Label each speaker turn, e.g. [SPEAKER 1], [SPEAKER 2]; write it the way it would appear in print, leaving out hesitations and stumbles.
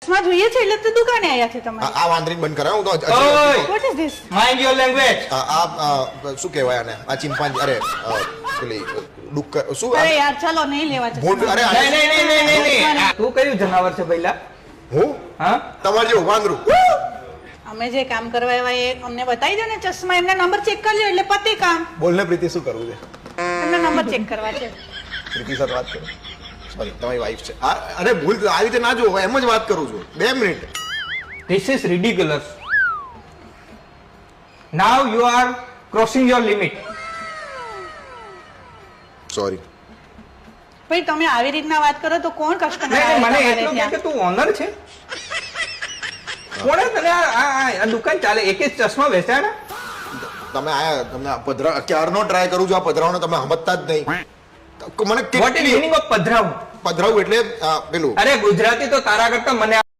[SPEAKER 1] ચશ્મા જોઈએ છે એટલે તો દુકાને આવ્યા છે તમારે.
[SPEAKER 2] આ વાંદરી બંધ કરાવ હું તો
[SPEAKER 1] what is this?
[SPEAKER 3] Mind your language.
[SPEAKER 2] શું કહેવાય આને આ ચિંપાંજી અરે પેલી ડુક્કર શું
[SPEAKER 1] અરે યાર ચલો નહીં લેવા ચશ્મા.
[SPEAKER 2] અરે
[SPEAKER 3] નહીં. તું કયું જનાવર છે પહેલા?
[SPEAKER 2] હું
[SPEAKER 3] હા,
[SPEAKER 2] તમારે જેવું વાંદરું.
[SPEAKER 1] અમે જે કામ કરવા આવ્યા એ અમને બતાવી દો ને ચશ્મા. એમના નંબર ચેક કરજો એટલે પતે કામ.
[SPEAKER 2] બોલને પ્રીતિ શું કરવું છે?
[SPEAKER 1] એમના નંબર ચેક કરવા છે.
[SPEAKER 2] પ્રીતિ સાથે વાત કરો. સોરી તમારી વાઈફ છે. અરે ભૂલ આવી રીતે ના જોવો, એમ જ વાત કરું છું. 2 minute.
[SPEAKER 3] This is ridiculous. Now you are crossing your limit.
[SPEAKER 2] Sorry.
[SPEAKER 1] ભાઈ તમે આવી રીતના વાત કરો તો કોણ કસ્ટમર
[SPEAKER 3] નહીં,
[SPEAKER 1] આવે
[SPEAKER 3] મને
[SPEAKER 1] તમારે
[SPEAKER 3] એટલું કે
[SPEAKER 1] ત્યાં?
[SPEAKER 3] તું ઓનર છે. કોણે તને આ દુકાન ચાલે? એક જ ચશ્મા વેચાણા?
[SPEAKER 2] તમે આયા તમને પધરા ક્યારનો ટ્રાય કરું છું આ પધરાવનો, તમે સમજતા જ નહીં. મને
[SPEAKER 3] What is meaning of પધરાવું?
[SPEAKER 2] પધરાવું એટલે પેલું
[SPEAKER 3] અરે ગુજરાતી તો તારા કરતા મને